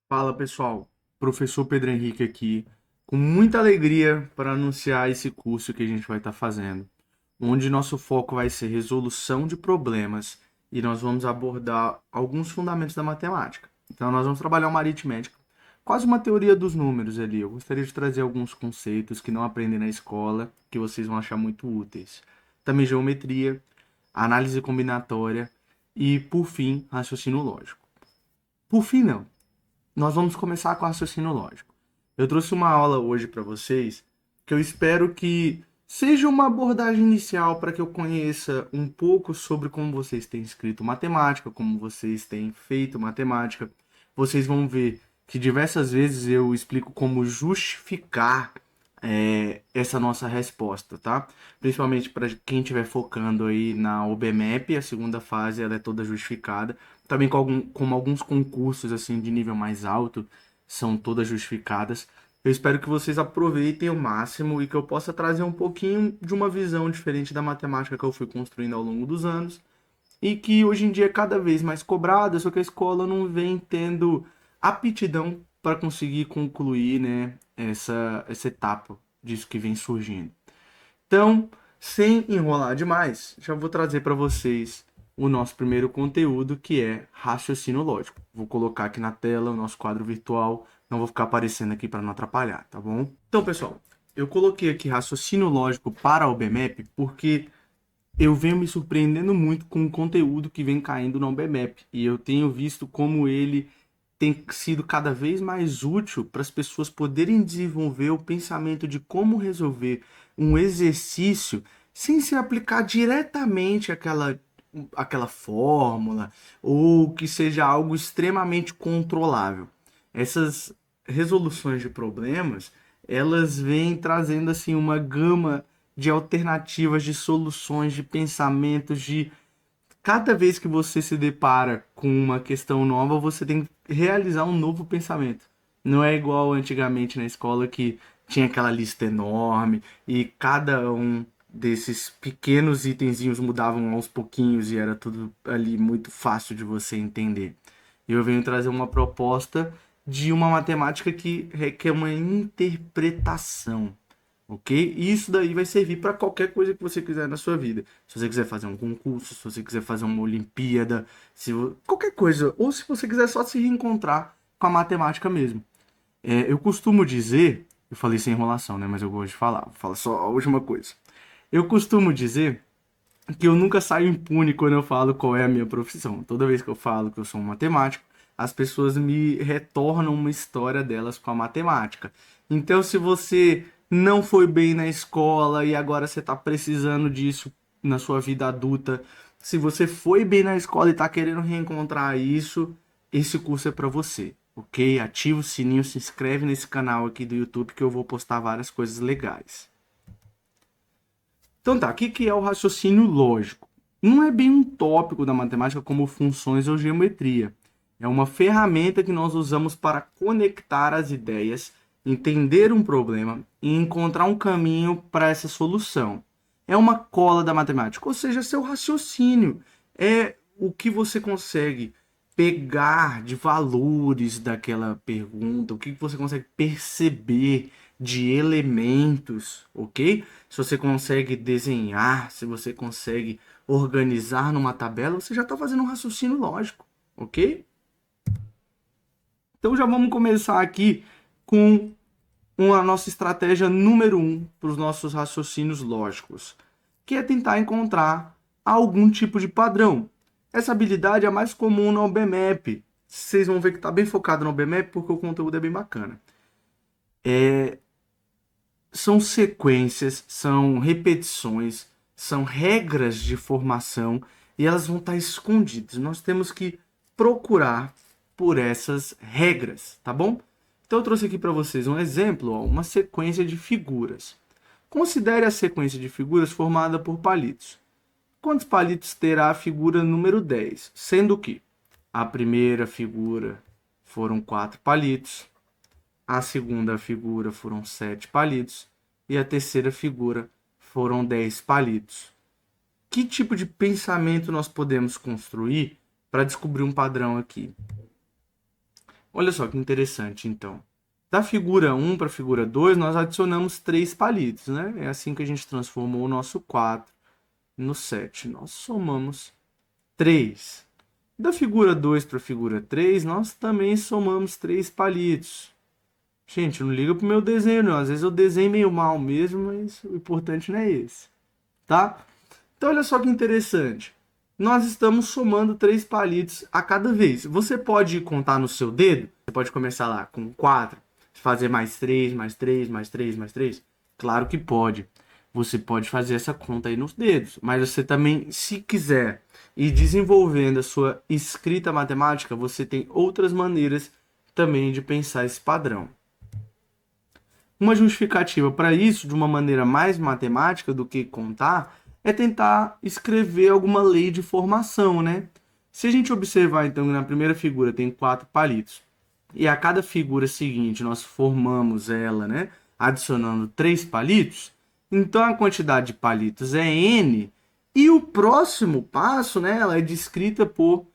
Fala pessoal, professor Pedro Henrique aqui, com muita alegria para anunciar esse curso que a gente vai estar fazendo, onde nosso foco vai ser resolução de problemas e nós vamos abordar alguns fundamentos da matemática. Então nós vamos trabalhar uma aritmética, quase uma teoria dos números ali. Eu gostaria de trazer alguns conceitos que não aprendem na escola, que vocês vão achar muito úteis. Também geometria, análise combinatória e, por fim, raciocínio lógico. Por fim, não. Nós vamos começar com raciocínio lógico. Eu trouxe uma aula hoje para vocês que eu espero que seja uma abordagem inicial para que eu conheça um pouco sobre como vocês têm escrito matemática, como vocês têm feito matemática. Vocês vão ver que diversas vezes eu explico como justificar essa nossa resposta, tá? Principalmente para quem estiver focando aí na OBMAP, a segunda fase ela é toda justificada. Também como alguns concursos assim de nível mais alto são todas justificadas. Eu espero que vocês aproveitem o máximo e que eu possa trazer um pouquinho de uma visão diferente da matemática que eu fui construindo ao longo dos anos e que hoje em dia é cada vez mais cobrada, só que a escola não vem tendo aptidão para conseguir concluir, né, essa etapa disso que vem surgindo. Então, sem enrolar demais, já vou trazer para vocês o nosso primeiro conteúdo, que é raciocínio lógico. Vou colocar aqui na tela o nosso quadro virtual, não vou ficar aparecendo aqui para não atrapalhar, tá bom? Então, pessoal, eu coloquei aqui raciocínio lógico para o BMAP porque eu venho me surpreendendo muito com o conteúdo que vem caindo no UBMAP e eu tenho visto como ele tem sido cada vez mais útil para as pessoas poderem desenvolver o pensamento de como resolver um exercício sem se aplicar diretamente aquela fórmula ou que seja algo extremamente controlável. Essas resoluções de problemas, elas vêm trazendo assim uma gama de alternativas, de soluções, de pensamentos, de cada vez que você se depara com uma questão nova, você tem que realizar um novo pensamento. Não é igual antigamente na escola que tinha aquela lista enorme e cada um desses pequenos itenzinhos mudavam aos pouquinhos e era tudo ali muito fácil de você entender. Eu venho trazer uma proposta de uma matemática que requer uma interpretação, ok? E isso daí vai servir para qualquer coisa que você quiser na sua vida. Se você quiser fazer um concurso, se você quiser fazer uma Olimpíada, qualquer coisa, ou se você quiser só se reencontrar com a matemática mesmo. Eu costumo dizer, eu falei sem enrolação, né? Mas eu gosto de falar, vou falar só a última coisa. Eu costumo dizer que eu nunca saio impune quando eu falo qual é a minha profissão. Toda vez que eu falo que eu sou um matemático, as pessoas me retornam uma história delas com a matemática. Então, se você não foi bem na escola e agora você está precisando disso na sua vida adulta, se você foi bem na escola e está querendo reencontrar isso, esse curso é para você, ok? Ativa o sininho, se inscreve nesse canal aqui do YouTube que eu vou postar várias coisas legais. Então tá, o que é o raciocínio lógico? Não é bem um tópico da matemática como funções ou geometria. É uma ferramenta que nós usamos para conectar as ideias, entender um problema e encontrar um caminho para essa solução. É uma cola da matemática, ou seja, seu raciocínio. É o que você consegue pegar de valores daquela pergunta, o que você consegue perceber de elementos, ok? Se você consegue desenhar, se você consegue organizar numa tabela, você já está fazendo um raciocínio lógico, ok? Então já vamos começar aqui com a nossa estratégia número um para os nossos raciocínios lógicos, que é tentar encontrar algum tipo de padrão. Essa habilidade é a mais comum no OBMAP. Vocês vão ver que está bem focado no OBMAP porque o conteúdo é bem bacana. São sequências, são repetições, são regras de formação e elas vão estar escondidas. Nós temos que procurar por essas regras, tá bom? Então eu trouxe aqui para vocês um exemplo, ó, uma sequência de figuras. Considere a sequência de figuras formada por palitos. Quantos palitos terá a figura número 10? Sendo que a primeira figura foram 4 palitos, a segunda figura foram 7 palitos e a terceira figura foram 10 palitos. Que tipo de pensamento nós podemos construir para descobrir um padrão aqui? Olha só que interessante, então. Da figura 1 para a figura 2, nós adicionamos 3 palitos, né? É assim que a gente transformou o nosso 4 no 7. Nós somamos 3. Da figura 2 para a figura 3, nós também somamos 3 palitos. Gente, não liga pro meu desenho, não. Às vezes eu desenho meio mal mesmo, mas o importante não é esse, tá? Então, olha só que interessante. Nós estamos somando 3 palitos a cada vez. Você pode contar no seu dedo? Você pode começar lá com 4, fazer mais 3, mais 3, mais 3, mais 3? Claro que pode. Você pode fazer essa conta aí nos dedos. Mas você também, se quiser ir desenvolvendo a sua escrita matemática, você tem outras maneiras também de pensar esse padrão. Uma justificativa para isso, de uma maneira mais matemática do que contar, é tentar escrever alguma lei de formação, né? Se a gente observar, então, que na primeira figura tem 4 palitos, e a cada figura seguinte nós formamos ela, né, adicionando 3 palitos, então a quantidade de palitos é n, e o próximo passo, né, ela é descrita por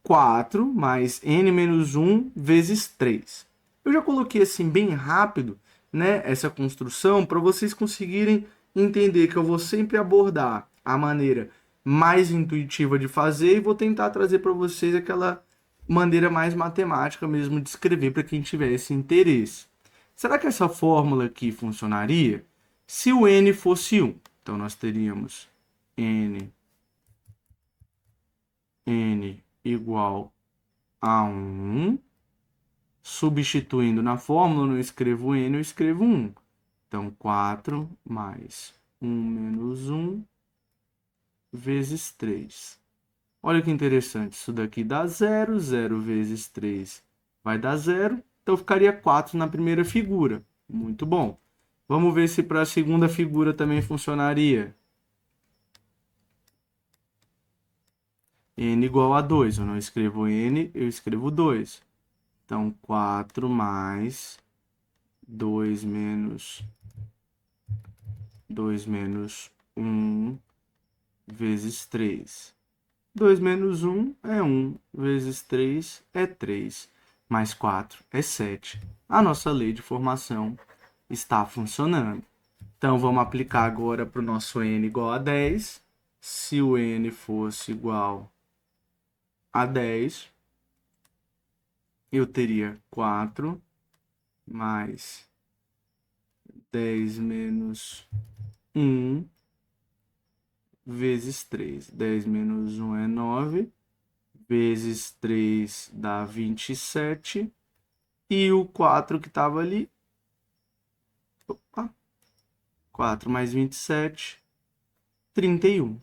4 mais n menos 1 vezes 3. Eu já coloquei assim bem rápido, né, essa construção para vocês conseguirem entender que eu vou sempre abordar a maneira mais intuitiva de fazer e vou tentar trazer para vocês aquela maneira mais matemática mesmo de escrever para quem tiver esse interesse. Será que essa fórmula aqui funcionaria? Se o n fosse 1, então nós teríamos n igual a 1. Substituindo na fórmula, eu não escrevo n, eu escrevo 1. Então, 4 mais 1 menos 1 vezes 3. Olha que interessante, isso daqui dá 0, 0 vezes 3 vai dar 0, então ficaria 4 na primeira figura. Muito bom. Vamos ver se para a segunda figura também funcionaria. N igual a 2, eu não escrevo n, eu escrevo 2. Então, 4 mais 2 menos 1 vezes 3. 2 menos 1 é 1, vezes 3 é 3, mais 4 é 7. A nossa lei de formação está funcionando. Então, vamos aplicar agora para o nosso n igual a 10. Se o n fosse igual a 10, eu teria 4 mais 10 menos 1 vezes 3. 10 menos 1 é 9, vezes 3 dá 27, e o 4 que estava ali, 4 mais 27, 31.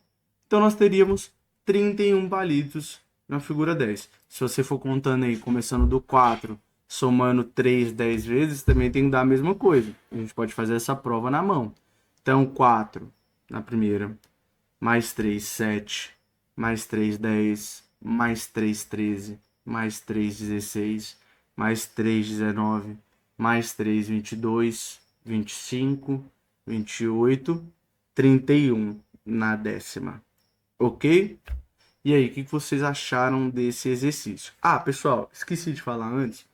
Então, nós teríamos 31 palitos na figura 10. Se você for contando aí, começando do 4, somando 3 10 vezes, também tem que dar a mesma coisa. A gente pode fazer essa prova na mão. Então, 4 na primeira, mais 3, 7, mais 3, 10, mais 3, 13, mais 3, 16, mais 3, 19, mais 3, 22, 25, 28, 31 na décima. Ok? E aí, o que vocês acharam desse exercício? Ah, pessoal, esqueci de falar antes,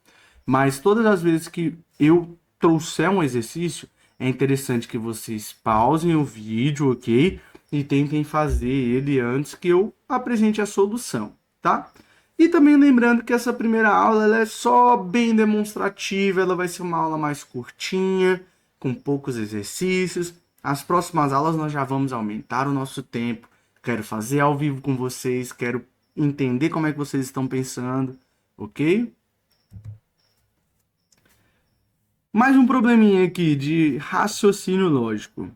mas todas as vezes que eu trouxer um exercício, é interessante que vocês pausem o vídeo, ok? E tentem fazer ele antes que eu apresente a solução, tá? E também lembrando que essa primeira aula ela é só bem demonstrativa, ela vai ser uma aula mais curtinha, com poucos exercícios. As próximas aulas nós já vamos aumentar o nosso tempo. Quero fazer ao vivo com vocês, quero entender como é que vocês estão pensando, ok? Mais um probleminha aqui de raciocínio lógico.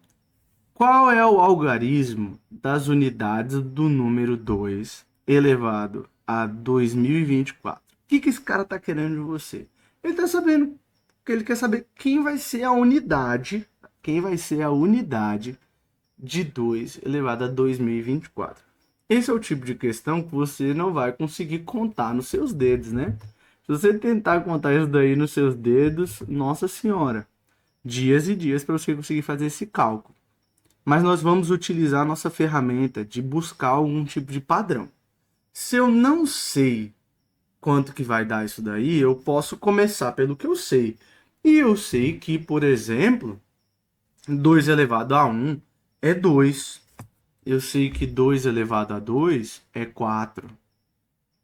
Qual é o algarismo das unidades do número 2 elevado a 2024? O que esse cara está querendo de você? Ele está sabendo que ele quer saber quem vai ser a unidade, de 2 elevado a 2024. Esse é o tipo de questão que você não vai conseguir contar nos seus dedos, né? Se você tentar contar isso daí nos seus dedos, nossa senhora, dias e dias para você conseguir fazer esse cálculo. Mas nós vamos utilizar a nossa ferramenta de buscar algum tipo de padrão. Se eu não sei quanto que vai dar isso daí, eu posso começar pelo que eu sei. E eu sei que, por exemplo, 2 elevado a 1 é 2. Eu sei que 2 elevado a 2 é 4.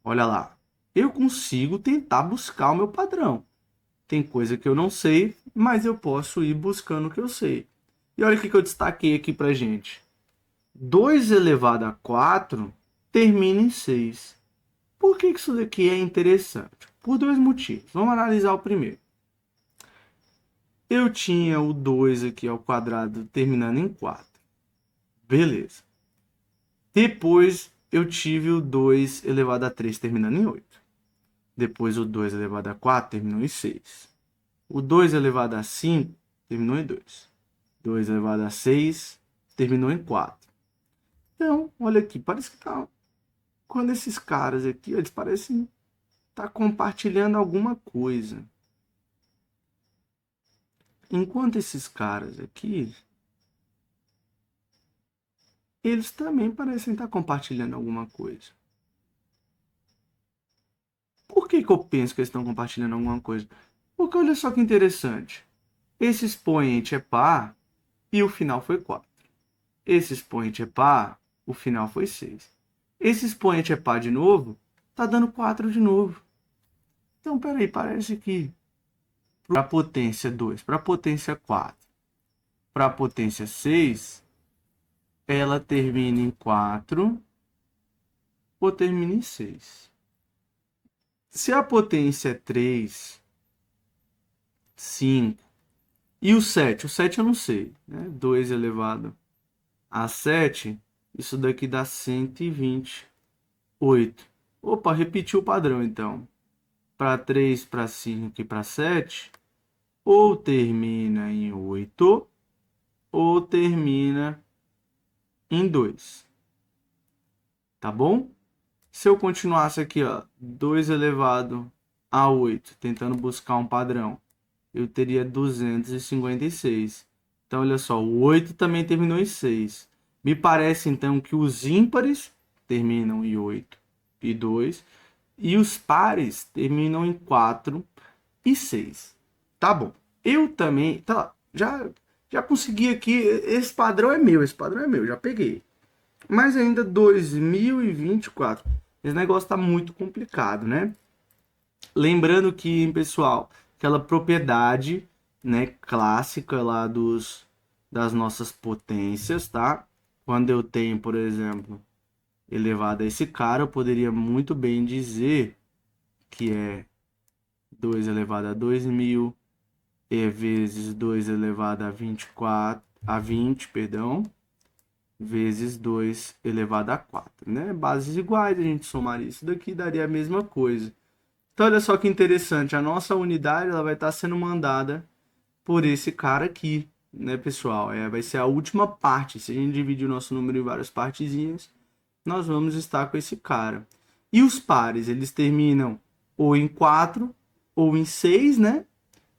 Olha lá. Eu consigo tentar buscar o meu padrão. Tem coisa que eu não sei, mas eu posso ir buscando o que eu sei. E olha o que eu destaquei aqui pra gente. 2 elevado a 4 termina em 6. Por que isso daqui é interessante? Por dois motivos. Vamos analisar o primeiro. Eu tinha o 2 aqui ao quadrado terminando em 4. Beleza. Depois eu tive o 2 elevado a 3 terminando em 8. Depois o 2 elevado a 4 terminou em 6. O 2 elevado a 5 terminou em 2. 2 elevado a 6 terminou em 4. Então, olha aqui, parece que tá. Quando esses caras aqui, eles parecem estar compartilhando alguma coisa. Enquanto esses caras aqui, eles também parecem estar compartilhando alguma coisa. Por que eu penso que eles estão compartilhando alguma coisa? Porque olha só que interessante. Esse expoente é par e o final foi 4. Esse expoente é par, o final foi 6. Esse expoente é par de novo, tá dando 4 de novo. Então, peraí, parece que para a potência 2, para a potência 4, para a potência 6, ela termina em 4 ou termina em 6. Se a potência é 3, 5 e o 7 eu não sei, né? 2 elevado a 7, isso daqui dá 128. Opa, repetiu o padrão então. Para 3, para 5 e para 7, ou termina em 8 ou termina em 2. Tá bom? Se eu continuasse aqui, ó, 2 elevado a 8, tentando buscar um padrão, eu teria 256. Então, olha só, o 8 também terminou em 6. Me parece, então, que os ímpares terminam em 8 e 2, e os pares terminam em 4 e 6. Tá bom. Eu também, tá, já consegui aqui, esse padrão é meu, já peguei. Mas ainda 2024. Esse negócio tá muito complicado, né? Lembrando que, pessoal, aquela propriedade, né, clássica lá das nossas potências, tá? Quando eu tenho, por exemplo, elevado a esse cara, eu poderia muito bem dizer que é 2 elevado a 2000 vezes 2 elevado a 24, a 20, perdão, vezes 2 elevado a 4, né? Bases iguais, a gente somar isso daqui daria a mesma coisa. Então, olha só que interessante, a nossa unidade ela vai estar sendo mandada por esse cara aqui, né, pessoal? Vai ser a última parte. Se a gente dividir o nosso número em várias partezinhas, nós vamos estar com esse cara. E os pares, eles terminam ou em 4 ou em 6, né?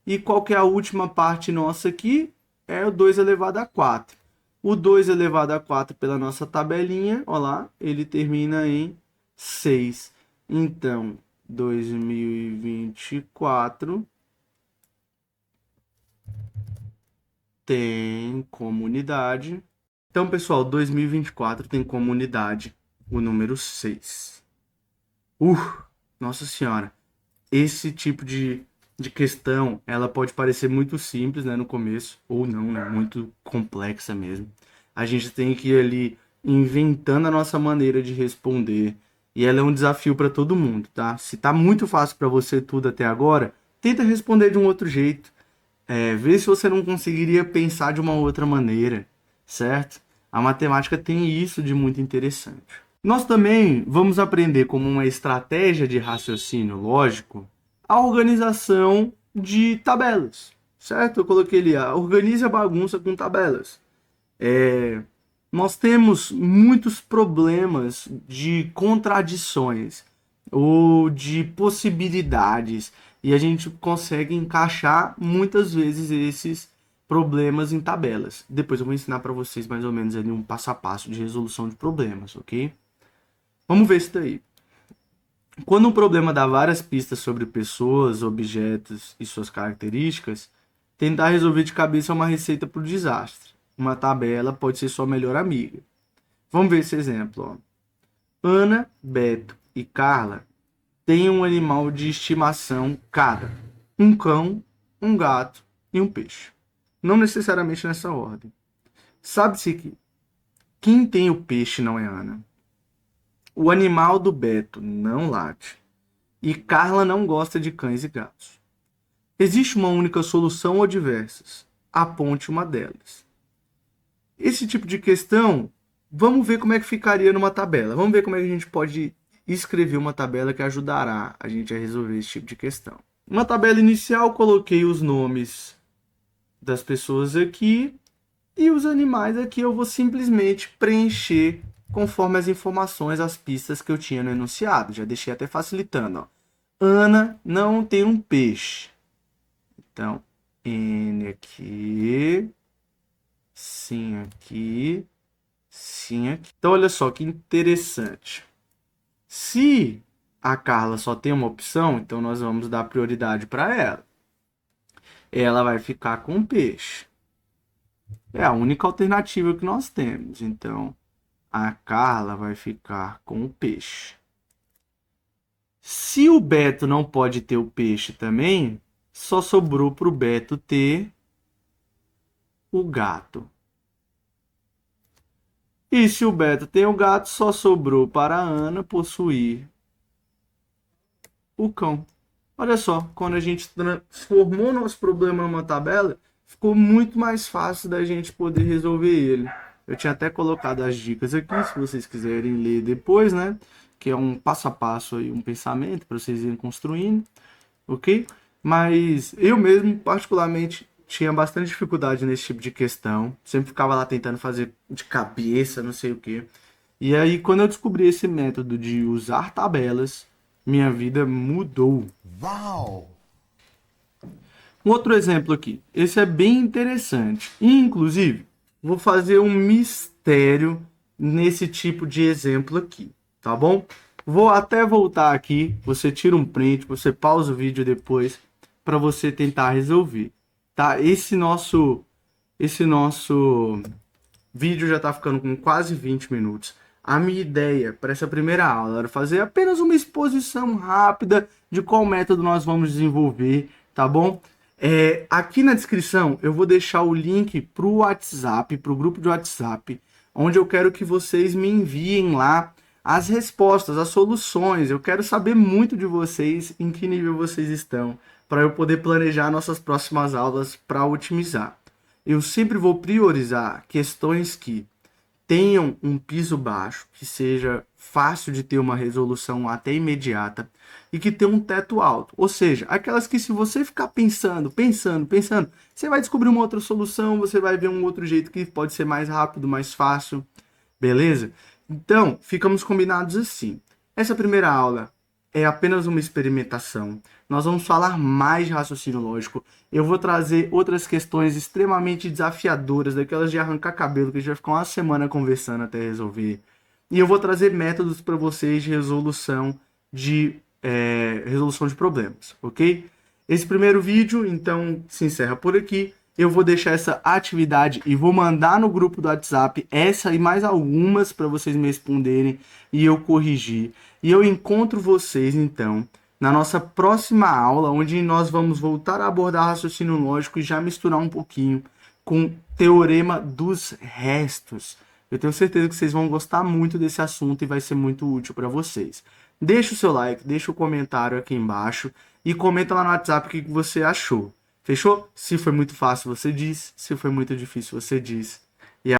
E qual que é a última parte nossa aqui? É o 2 elevado a 4. O 2 elevado a 4 pela nossa tabelinha, ó lá, ele termina em 6. Então, 2024 tem comunidade. Então, pessoal, 2024 tem comunidade o número 6. Nossa senhora. Esse tipo de questão, ela pode parecer muito simples, né, no começo, ou não, né, muito complexa mesmo. A gente tem que ir ali inventando a nossa maneira de responder, e ela é um desafio para todo mundo, tá? Se tá muito fácil para você tudo até agora, tenta responder de um outro jeito. Vê se você não conseguiria pensar de uma outra maneira, certo? A matemática tem isso de muito interessante. Nós também vamos aprender como uma estratégia de raciocínio lógico a organização de tabelas, certo? Eu coloquei ali, organize a bagunça com tabelas. Nós temos muitos problemas de contradições ou de possibilidades e a gente consegue encaixar muitas vezes esses problemas em tabelas. Depois eu vou ensinar para vocês mais ou menos ali um passo a passo de resolução de problemas, ok? Vamos ver isso daí. Quando um problema dá várias pistas sobre pessoas, objetos e suas características, tentar resolver de cabeça é uma receita para o desastre. Uma tabela pode ser sua melhor amiga. Vamos ver esse exemplo. Ó. Ana, Beto e Carla têm um animal de estimação cada. Um cão, um gato e um peixe. Não necessariamente nessa ordem. Sabe-se que quem tem o peixe não é Ana. O animal do Beto não late. E Carla não gosta de cães e gatos. Existe uma única solução ou diversas? Aponte uma delas. Esse tipo de questão, vamos ver como é que ficaria numa tabela. Vamos ver como é que a gente pode escrever uma tabela que ajudará a gente a resolver esse tipo de questão. Na tabela inicial, coloquei os nomes das pessoas aqui e os animais aqui eu vou simplesmente preencher conforme as informações, as pistas que eu tinha no enunciado. Já deixei até facilitando. Ó. Ana não tem um peixe. Então, N aqui, sim aqui, sim aqui. Então, olha só que interessante. Se a Carla só tem uma opção, então nós vamos dar prioridade para ela. Ela vai ficar com o peixe. É a única alternativa que nós temos. Então, a Carla vai ficar com o peixe. Se o Beto não pode ter o peixe também, só sobrou para o Beto ter o gato. E se o Beto tem o gato, só sobrou para a Ana possuir o cão. Olha só, quando a gente transformou nosso problema numa tabela, ficou muito mais fácil da gente poder resolver ele. Eu tinha até colocado as dicas aqui, se vocês quiserem ler depois, né? Que é um passo a passo aí, um pensamento para vocês irem construindo, ok? Mas eu mesmo, particularmente, tinha bastante dificuldade nesse tipo de questão. Sempre ficava lá tentando fazer de cabeça, não sei o quê. E aí, quando eu descobri esse método de usar tabelas, minha vida mudou. Uau! Um outro exemplo aqui. Esse é bem interessante. Inclusive, vou fazer um mistério nesse tipo de exemplo aqui, tá bom? Vou até voltar aqui, você tira um print, você pausa o vídeo depois para você tentar resolver, tá? Esse nosso vídeo já está ficando com quase 20 minutos. A minha ideia para essa primeira aula era fazer apenas uma exposição rápida de qual método nós vamos desenvolver, tá bom? Aqui na descrição eu vou deixar o link para o WhatsApp, para o grupo de WhatsApp, onde eu quero que vocês me enviem lá as respostas, as soluções. Eu quero saber muito de vocês, em que nível vocês estão, para eu poder planejar nossas próximas aulas para otimizar. Eu sempre vou priorizar questões que tenham um piso baixo, que seja fácil de ter uma resolução até imediata e que tenha um teto alto. Ou seja, aquelas que se você ficar pensando, você vai descobrir uma outra solução, você vai ver um outro jeito que pode ser mais rápido, mais fácil, beleza? Então, ficamos combinados assim. Essa primeira aula é apenas uma experimentação. Nós vamos falar mais de raciocínio lógico. Eu vou trazer outras questões extremamente desafiadoras, daquelas de arrancar cabelo, que a gente vai ficar uma semana conversando até resolver. E eu vou trazer métodos para vocês de resolução de problemas, ok? Esse primeiro vídeo, então, se encerra por aqui. Eu vou deixar essa atividade e vou mandar no grupo do WhatsApp essa e mais algumas para vocês me responderem e eu corrigir. E eu encontro vocês, então, na nossa próxima aula, onde nós vamos voltar a abordar raciocínio lógico e já misturar um pouquinho com teorema dos restos. Eu tenho certeza que vocês vão gostar muito desse assunto e vai ser muito útil para vocês. Deixa o seu like, deixa o comentário aqui embaixo e comenta lá no WhatsApp o que você achou. Fechou? Se foi muito fácil, você diz. Se foi muito difícil, você diz.